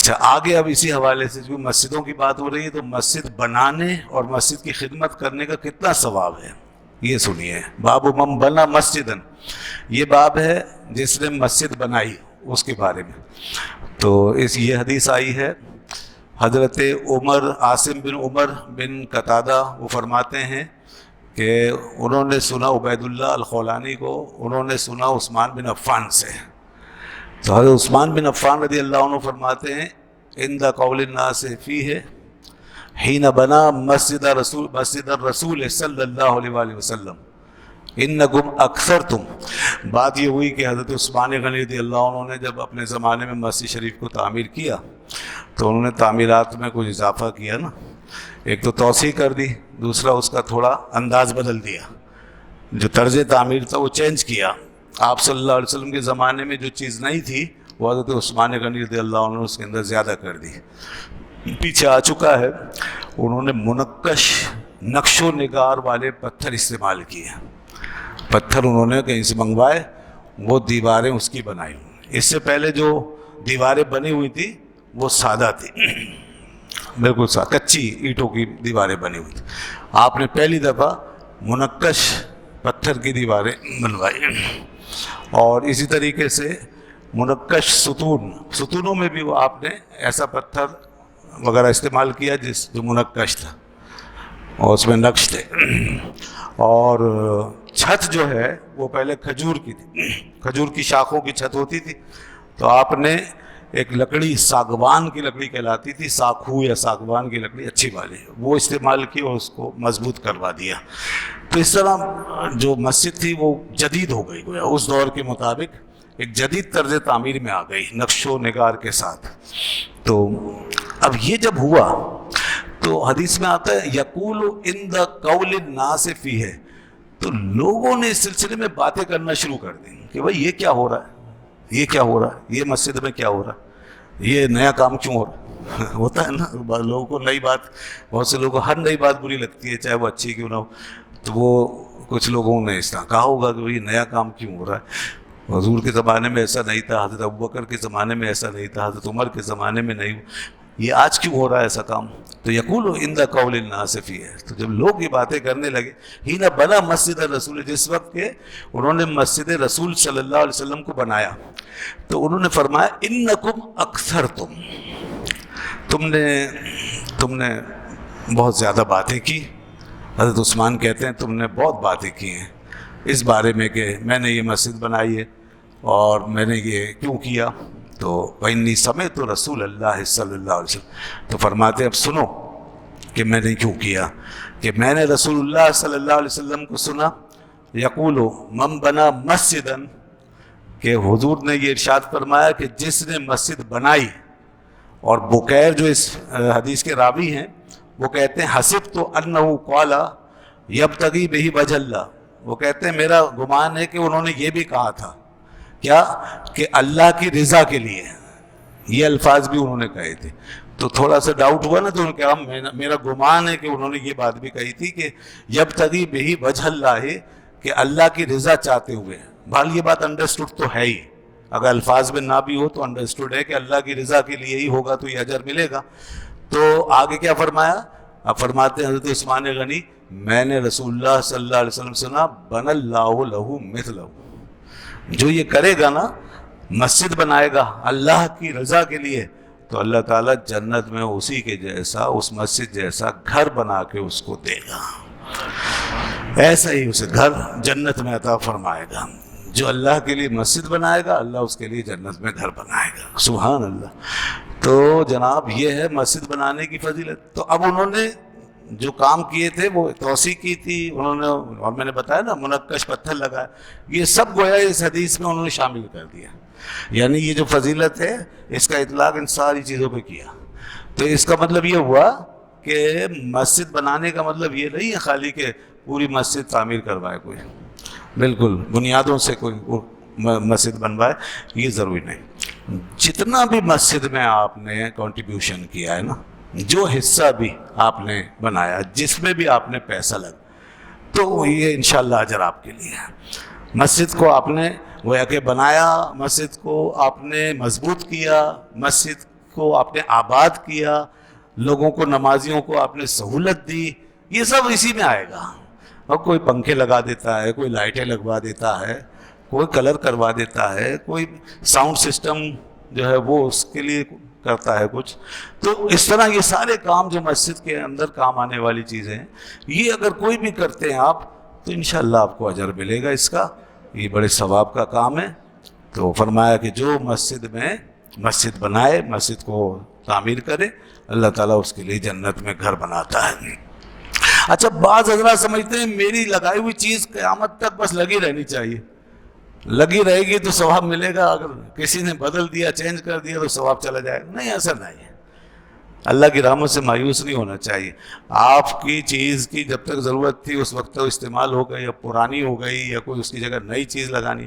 اچھا آگے اب اسی حوالے سے جو مسجدوں کی بات ہو رہی ہے تو مسجد بنانے اور مسجد کی خدمت کرنے کا کتنا ثواب ہے یہ سنیے. باب من بنا مسجدن، یہ باب ہے جس نے مسجد بنائی اس کے بارے میں. تو یہ حدیث آئی ہے حضرت عاصم بن عمر بن قتادہ، وہ فرماتے ہیں کہ انہوں نے سنا عبید اللہ الخولانی کو، انہوں نے سنا عثمان بن عفان سے. تو حضرت عثمان بن عفان رضی اللہ عنہ فرماتے ہیں عند قول الناس فیہ حین بنا مسجد الرسول صلی اللہ علیہ وآلہ وسلم انکم اکثرتم. بات یہ ہوئی کہ حضرت عثمان غنی رضی اللہ عنہ نے جب اپنے زمانے میں مسجد شریف کو تعمیر کیا تو انہوں نے تعمیرات میں کچھ اضافہ کیا نا، ایک تو توسیع کر دی، دوسرا اس کا تھوڑا انداز بدل دیا، جو طرز تعمیر تھا وہ چینج کیا. آپ صلی اللہ علیہ وسلم کے زمانے میں جو چیز نہیں تھی وہ حضرت عثمان غنی رضی اللہ عنہ نے اس کے اندر زیادہ کر دی. پیچھے آ چکا ہے، انہوں نے منقش نقش و نگار والے پتھر استعمال کیے. پتھر انہوں نے کہیں سے منگوائے، وہ دیواریں اس کی بنائی. اس سے پہلے جو دیواریں بنی ہوئی تھی وہ سادہ تھی، بالکل کچی اینٹوں کی دیواریں بنی ہوئی تھی. آپ نے پہلی دفعہ منقش پتھر کی دیواریں بنوائی. اور اسی طریقے سے منقش ستونوں میں بھی وہ آپ نے ایسا پتھر وغیرہ استعمال کیا جو منقش تھا اور اس میں نقش تھے. اور چھت جو ہے وہ پہلے کھجور کی تھی، کھجور کی شاخوں کی چھت ہوتی تھی، تو آپ نے ایک لکڑی ساگوان کی لکڑی کہلاتی تھی، ساکھو یا ساگوان کی لکڑی اچھی والی، وہ استعمال کی اور اس کو مضبوط کروا دیا. تو اس طرح جو مسجد تھی وہ جدید ہو گئی، گویا اس دور کے مطابق ایک جدید طرز تعمیر میں آ گئی نقش و نگار کے ساتھ. تو اب یہ جب ہوا تو حدیث میں آتا ہے یقول عند قول الناس فیہ، تو لوگوں نے اس سلسلے میں باتیں کرنا شروع کر دی کہ بھائی یہ کیا ہو رہا ہے، یہ کیا ہو رہا ہے، یہ مسجد میں کیا ہو رہا ہے، یہ نیا کام کیوں ہو رہا ہے. ہوتا ہے نا لوگوں کو نئی بات، بہت سے لوگوں کو ہر نئی بات بری لگتی ہے چاہے وہ اچھی کیوں نہ ہو. تو وہ کچھ لوگوں نے اس طرح کہا ہوگا کہ یہ نیا کام کیوں ہو رہا ہے، حضور کے زمانے میں ایسا نہیں تھا، حضرت ابوبکر کے زمانے میں ایسا نہیں تھا، حضرت عمر کے زمانے میں نہیں، یہ آج کیوں ہو رہا ہے ایسا کام. تو یقول عند قول الناس فیہ، تو جب لوگ یہ باتیں کرنے لگے حین بنا مسجد الرسول، جس وقت کہ انہوں نے مسجد رسول صلی اللہ علیہ وسلم کو بنایا تو انہوں نے فرمایا انکم اکثرتم، تم نے بہت زیادہ باتیں کی. حضرت عثمان کہتے ہیں تم نے بہت باتیں کی ہیں اس بارے میں کہ میں نے یہ مسجد بنائی ہے اور میں نے یہ کیوں کیا. تو وَإِنِّي سَمِعْتُ رسول اللہ صلی اللہ علیہ وسلم، تو فرماتے اب سنو کہ میں نے کیوں کیا، کہ میں نے رسول اللہ صلی اللہ علیہ وسلم کو سنا یقول من بنا مسجدن، کہ حضور نے یہ ارشاد فرمایا کہ جس نے مسجد بنائی. اور بکیر جو اس حدیث کے راوی ہیں وہ کہتے ہیں حسبت انہ قال یبتغی بہ وجہ اللہ، وہ کہتے ہیں میرا گمان ہے کہ انہوں نے یہ بھی کہا تھا کیا کہ اللہ کی رضا کے لیے، یہ الفاظ بھی انہوں نے کہے تھے. تو تھوڑا سا ڈاؤٹ ہوا نا، تو انہوں نے کہا میرا گمان ہے کہ انہوں نے یہ بات بھی کہی تھی کہ یبتغی بہ وجہ اللہ، کہ اللہ کی رضا چاہتے ہوئے. بھال یہ بات انڈرسٹوڈ تو ہے ہی، اگر الفاظ میں نہ بھی ہو تو انڈرسٹوڈ ہے کہ اللہ کی رضا کے لیے ہی ہوگا تو یہ اجر ملے گا. تو آگے کیا فرمایا، اب فرماتے ہیں حضرت عثمان غنی میں نے رسول اللہ صلی اللہ علیہ وسلم سنا بن اللہ لہ مثلہ، جو یہ کرے گا نا مسجد بنائے گا اللہ کی رضا کے لیے تو اللہ تعالیٰ جنت میں اسی کے جیسا، اس مسجد جیسا گھر بنا کے اس کو دے گا، ایسا ہی اسے گھر جنت میں عطا فرمائے گا. جو اللہ کے لیے مسجد بنائے گا اللہ اس کے لیے جنت میں گھر بنائے گا. سبحان اللہ. تو جناب یہ ہے مسجد بنانے کی فضیلت. تو اب انہوں نے جو کام کیے تھے وہ توسیع کی تھی انہوں نے، اور میں نے بتایا نا منقش پتھر لگائے، یہ سب گویا اس حدیث میں انہوں نے شامل کر دیا. یعنی یہ جو فضیلت ہے اس کا اطلاق ان ساری چیزوں پہ کیا. تو اس کا مطلب یہ ہوا کہ مسجد بنانے کا مطلب یہ نہیں ہے خالی کہ پوری مسجد تعمیر کروائے کوئی، بالکل بنیادوں سے کوئی مسجد بنوائے، یہ ضروری نہیں. جتنا بھی مسجد میں آپ نے کنٹریبیوشن کیا ہے نا، جو حصہ بھی آپ نے بنایا، جس میں بھی آپ نے پیسہ لگا، تو یہ انشاءاللہ اجر آپ کے لیے ہے. مسجد کو آپ نے گویا کہ بنایا، مسجد کو آپ نے مضبوط کیا، مسجد کو آپ نے آباد کیا، لوگوں کو نمازیوں کو آپ نے سہولت دی، یہ سب اسی میں آئے گا. اور کوئی پنکھے لگا دیتا ہے، کوئی لائٹیں لگوا دیتا ہے، کوئی کلر کروا دیتا ہے، کوئی ساؤنڈ سسٹم جو ہے وہ اس کے لیے کرتا ہے کچھ. تو اس طرح یہ سارے کام جو مسجد کے اندر کام آنے والی چیزیں ہیں، یہ اگر کوئی بھی کرتے ہیں آپ تو انشاءاللہ آپ کو اجر ملے گا اس کا. یہ بڑے ثواب کا کام ہے. تو فرمایا کہ جو مسجد میں مسجد بنائے، مسجد کو تعمیر کرے، اللہ تعالیٰ اس کے لیے جنت میں گھر بناتا ہے. اچھا، بعض حضرات سمجھتے ہیں میری لگائی ہوئی چیز قیامت تک بس لگی رہنی چاہیے، لگی رہے گی تو ثواب ملے گا، اگر کسی نے بدل دیا، چینج کر دیا تو ثواب چلا جائے گا. نہیں، ایسا نہیں ہے. اللہ کی رحمت سے مایوس نہیں ہونا چاہیے. آپ کی چیز کی جب تک ضرورت تھی اس وقت تو استعمال ہو گئی، یا پرانی ہو گئی، یا کوئی اس کی جگہ نئی چیز لگانی،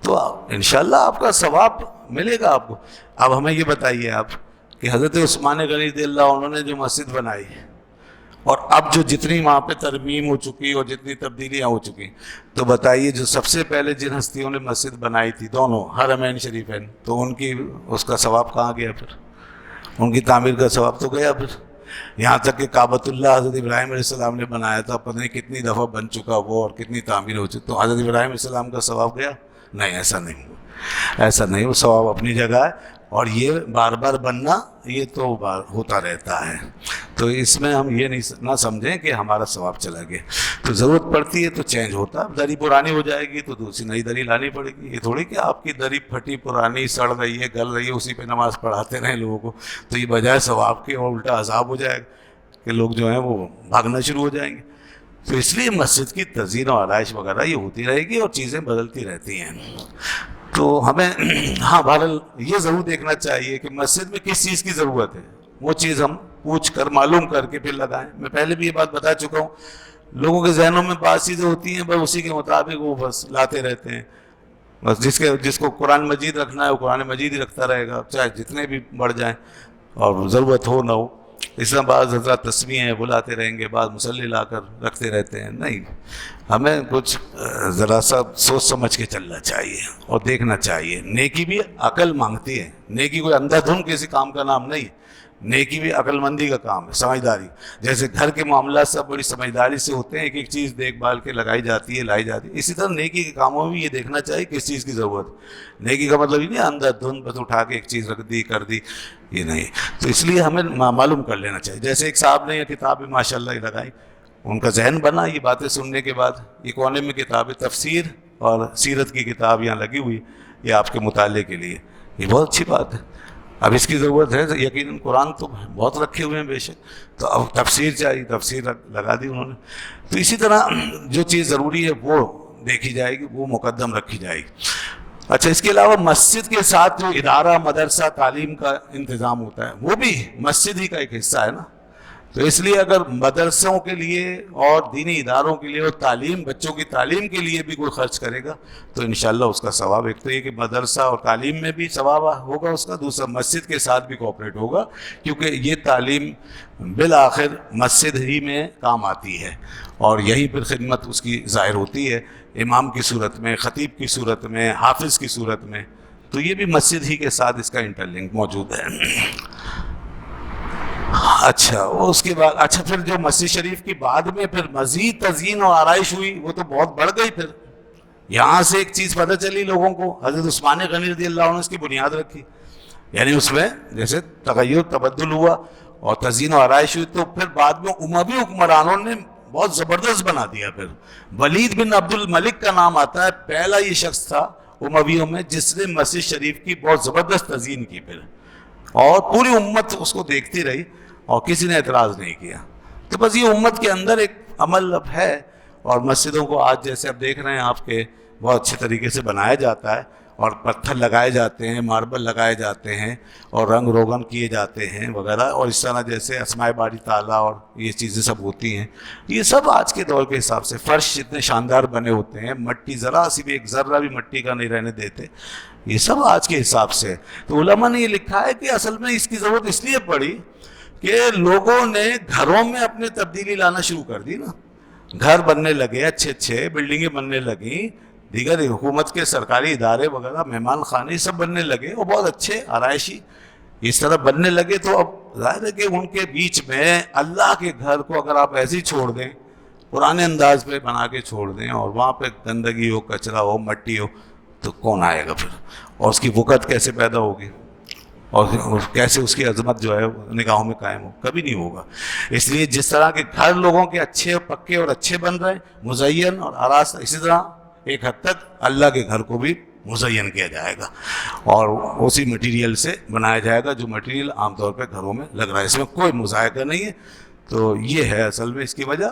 تو انشاءاللہ آپ کا ثواب ملے گا آپ کو. اب ہمیں یہ بتائیے آپ کہ حضرت عثمان غنی رضی اللہ عنہ نے جو مسجد بنائی، اور اب جو جتنی وہاں پہ ترمیم ہو چکی اور جتنی تبدیلیاں ہو چکی، تو بتائیے جو سب سے پہلے جن ہستیوں نے مسجد بنائی تھی، دونوں حرمین شریفین، تو ان کی اس کا ثواب کہاں گیا؟ پھر ان کی تعمیر کا ثواب تو گیا. پھر یہاں تک کہ کعبۃ اللہ حضرت ابراہیم علیہ السلام نے بنایا تھا، پتہ نہیں کتنی دفعہ بن چکا وہ اور کتنی تعمیر ہو چکی، تو حضرت ابراہیم علیہ السلام کا ثواب گیا؟ نہیں، ایسا نہیں، ایسا نہیں. وہ ثواب اپنی جگہ ہے، اور یہ بار بار بننا یہ تو ہوتا رہتا ہے. تو اس میں ہم یہ نہ سمجھیں کہ ہمارا ثواب چلا گیا. تو ضرورت پڑتی ہے تو چینج ہوتا ہے. دری پرانی ہو جائے گی تو دوسری نئی دری لانی پڑے گی. یہ تھوڑی کہ آپ کی دری پھٹی پرانی سڑ رہی ہے، گل رہی ہے، اسی پہ نماز پڑھاتے رہیں لوگوں کو، تو یہ بجائے ثواب کے اور الٹا عذاب ہو جائے گا کہ لوگ جو ہیں وہ بھاگنا شروع ہو جائیں گے. تو اس لیے مسجد کی تزئین و آرائش وغیرہ یہ ہوتی رہے گی اور چیزیں بدلتی رہتی ہیں. تو ہمیں ہاں بہرحال یہ ضرور دیکھنا چاہیے کہ مسجد میں کس چیز کی ضرورت ہے، وہ چیز ہم پوچھ کر معلوم کر کے پھر لگائیں. میں پہلے بھی یہ بات بتا چکا ہوں، لوگوں کے ذہنوں میں بعض چیزیں ہوتی ہیں، بس اسی کے مطابق وہ بس لاتے رہتے ہیں. بس جس کو قرآن مجید رکھنا ہے وہ قرآن مجید ہی رکھتا رہے گا، چاہے جتنے بھی بڑھ جائیں اور ضرورت ہو نہ ہو. اس طرح بعض حضرات تسبیح ہیں بلاتے رہیں گے، بعض مصلی لا کر رکھتے رہتے ہیں. نہیں، ہمیں کچھ ذرا سا سوچ سمجھ کے چلنا چاہیے اور دیکھنا چاہیے. نیکی بھی عقل مانگتی ہے. نیکی کوئی اندھا دھن کسی کام کا نام نہیں، نیکی بھی عقل مندی کا کام ہے، سمجھداری. جیسے گھر کے معاملات سب بڑی سمجھداری سے ہوتے ہیں، ایک ایک چیز دیکھ بھال کے لگائی جاتی ہے، لائی جاتی ہے، اسی طرح نیکی کے کاموں میں بھی یہ دیکھنا چاہیے کس چیز کی ضرورت. نیکی کا مطلب یہ نہیں اندھا دھن بس اٹھا کے ایک چیز رکھ دی کر دی، یہ نہیں. تو اس لیے ہمیں معلوم کر لینا چاہیے. جیسے ایک صاحب نے یہ کتاب ماشاء اللہ لگائی، ان کا ذہن بنا یہ باتیں سننے کے بعد. یہ کونے میں کتاب تفسیر اور سیرت کی کتاب یہاں لگی ہوئی، یہ آپ کے مطالعے کے لیے، یہ بہت اچھی بات ہے. اب اس کی ضرورت ہے یقیناً. قرآن تو بہت رکھے ہوئے ہیں بے شک، تو اب تفسیر چاہیے، تفسیر لگا دی انہوں نے. تو اسی طرح جو چیز ضروری ہے وہ دیکھی جائے گی، وہ مقدم رکھی جائے گی. اچھا، اس کے علاوہ مسجد کے ساتھ جو ادارہ مدرسہ تعلیم کا انتظام ہوتا ہے وہ بھی مسجد ہی کا ایک حصہ ہے نا. تو اس لیے اگر مدرسوں کے لیے اور دینی اداروں کے لیے اور تعلیم، بچوں کی تعلیم کے لیے بھی کوئی خرچ کرے گا تو انشاءاللہ اس کا ثواب، ایک تو یہ کہ مدرسہ اور تعلیم میں بھی ثواب ہوگا اس کا، دوسرا مسجد کے ساتھ بھی کوآپریٹ ہوگا، کیونکہ یہ تعلیم بالآخر مسجد ہی میں کام آتی ہے اور یہیں پھر خدمت اس کی ظاہر ہوتی ہے، امام کی صورت میں، خطیب کی صورت میں، حافظ کی صورت میں. تو یہ بھی مسجد ہی کے ساتھ اس کا انٹر لنک موجود ہے. اچھا، اس کے بعد اچھا پھر جو مسجد شریف کی بعد میں پھر مزید تزئین اور آرائش ہوئی وہ تو بہت بڑھ گئی. پھر یہاں سے ایک چیز پتہ چلی لوگوں کو، حضرت عثمان غنی رضی اللہ عنہ نے اس کی بنیاد رکھی، یعنی اس میں جیسے تغیر تبدل ہوا اور تزئین و آرائش ہوئی، تو پھر بعد میں اموی حکمرانوں نے بہت زبردست بنا دیا. پھر ولید بن عبد الملک کا نام آتا ہے، پہلا یہ شخص تھا امویوں میں جس نے مسجد شریف کی بہت زبردست تزئین کی پھر، اور پوری امت اس کو دیکھتی رہی اور کسی نے اعتراض نہیں کیا. تو بس یہ امت کے اندر ایک عمل اب ہے، اور مسجدوں کو آج جیسے اب دیکھ رہے ہیں آپ کے بہت اچھے طریقے سے بنایا جاتا ہے، اور پتھر لگائے جاتے ہیں، ماربل لگائے جاتے ہیں، اور رنگ روغن کیے جاتے ہیں وغیرہ، اور اس طرح جیسے اسماء باری تعالیٰ اور یہ چیزیں سب ہوتی ہیں. یہ سب آج کے دور کے حساب سے، فرش اتنے شاندار بنے ہوتے ہیں، مٹی ذرا سی بھی، ایک ذرہ بھی مٹی کا نہیں رہنے دیتے، یہ سب آج کے حساب سے. تو علماء نے یہ لکھا ہے کہ اصل میں اس کی ضرورت اس لیے پڑی کہ لوگوں نے گھروں میں اپنے تبدیلی لانا شروع کر دی نا. گھر بننے لگے، اچھے اچھے بلڈنگیں بننے لگیں، دیگر حکومت کے سرکاری ادارے وغیرہ، مہمان خانے سب بننے لگے، اور بہت اچھے آرائشی. اس طرح بننے لگے تو اب ظاہر ہے کہ ان کے بیچ میں اللہ کے گھر کو اگر آپ ایسے ہی چھوڑ دیں، پرانے انداز پہ بنا کے چھوڑ دیں، اور وہاں پہ گندگی ہو، کچرا ہو، مٹی ہو، تو کون آئے گا پھر؟ اور اس کی وقت کیسے پیدا ہوگی، اور کیسے اس کی عظمت جو ہے نگاہوں میں قائم ہو؟ کبھی نہیں ہوگا۔ اس لیے جس طرح کے گھر لوگوں کے اچھے پکے اور اچھے بن رہے ہیں، مزین اور آراستہ، اسی طرح ایک حد تک اللہ کے گھر کو بھی مزین کیا جائے گا، اور اسی مٹیریل سے بنایا جائے گا جو مٹیریل عام طور پہ گھروں میں لگ رہا ہے۔ اس میں کوئی مذائقہ نہیں ہے۔ تو یہ ہے اصل میں اس کی وجہ،